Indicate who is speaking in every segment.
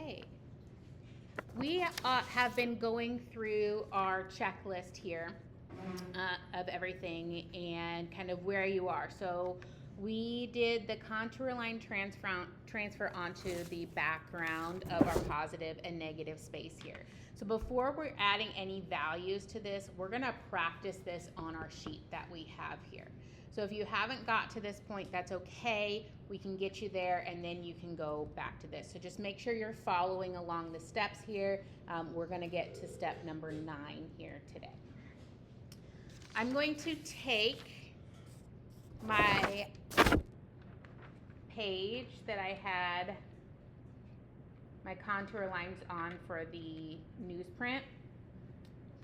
Speaker 1: Okay. We have been going through our checklist here of everything and kind of where you are. So we did the contour line transfer onto the background of our positive and negative space here. So before we're adding any values to this, we're gonna practice this on our sheet that we have here. So if you haven't got to this point, that's okay. We can get you there and then you can go back to this. So just make sure you're following along the steps here. We're gonna get to step number 9 here today. I'm going to take my page that I had my contour lines on for the newsprint.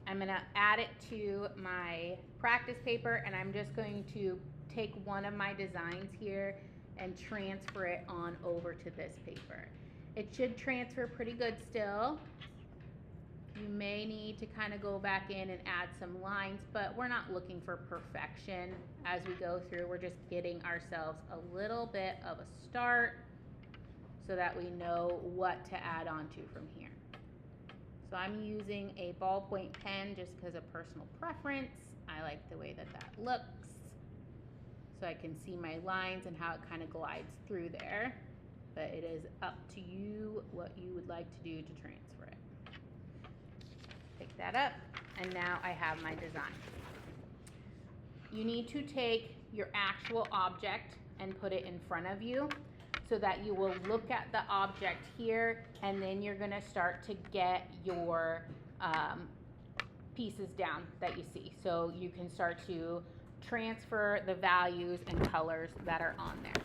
Speaker 1: I'm going to add it to my practice paper, and I'm just going to take one of my designs here and transfer it on over to this paper. It should transfer pretty good still. You may need to kind of go back in and add some lines, but we're not looking for perfection as we go through. We're just getting ourselves a little bit of a start so that we know what to add on to from here. So I'm using a ballpoint pen just because of personal preference. I like the way that that looks. So I can see my lines and how it kind of glides through there. But it is up to you what you would like to do to transfer it. Pick that up, and now I have my design. You need to take your actual object and put it in front of you so that you will look at the object here, and then you're gonna start to get your pieces down that you see. So you can start to transfer the values and colors that are on there.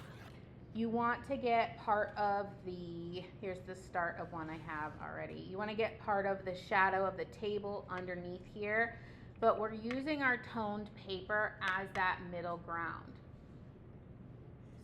Speaker 1: You want to get part of the, here's the start of one I have already. You want to get part of the shadow of the table underneath here, but we're using our toned paper as that middle ground.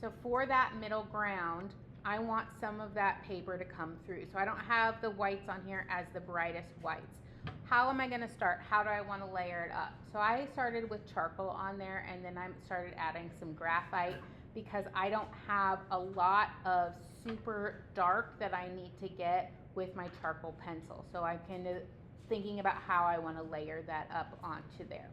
Speaker 1: So for that middle ground, I want some of that paper to come through. So I don't have the whites on here as the brightest whites. How am I going to start? How do I want to layer it up? So I started with charcoal on there, and then I started adding some graphite because I don't have a lot of super dark that I need to get with my charcoal pencil. So I'm kind of thinking about how I want to layer that up onto there.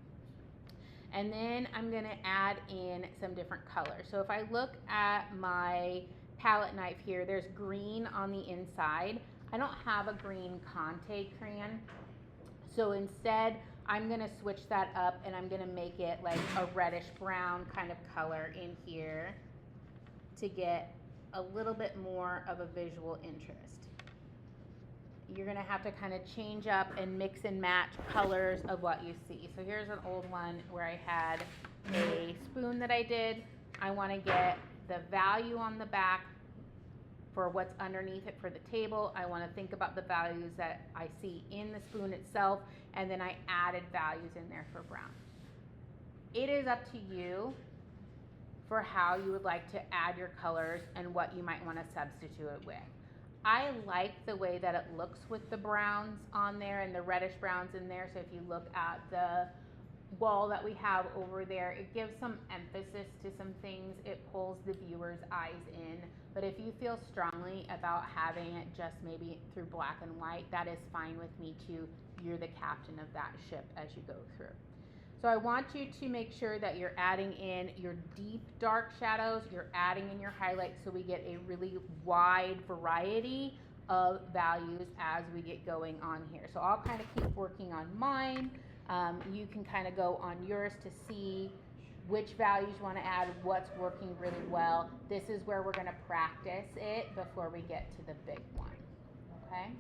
Speaker 1: And then I'm going to add in some different colors. So if I look at my palette knife here, there's green on the inside. I don't have a green Conte crayon. So instead, I'm going to switch that up, and I'm going to make it like a reddish brown kind of color in here to get a little bit more of a visual interest. You're going to have to kind of change up and mix and match colors of what you see. So here's an old one where I had a spoon that I did. I want to get the value on the back for what's underneath it for the table. I want to think about the values that I see in the spoon itself, and then I added values in there for brown. It is up to you for how you would like to add your colors and what you might want to substitute it with. I like the way that it looks with the browns on there and the reddish browns in there. So if you look at the wall that we have over there, it gives some emphasis to some things. It pulls the viewer's eyes in. But if you feel strongly about having it just maybe through black and white, that is fine with me too. You're the captain of that ship as you go through. So I want you to make sure that you're adding in your deep dark shadows, you're adding in your highlights so we get a really wide variety of values as we get going on here. So I'll kind of keep working on mine. You can kind of go on yours to see which values you want to add, what's working really well. This is where we're going to practice it before we get to the big one, okay?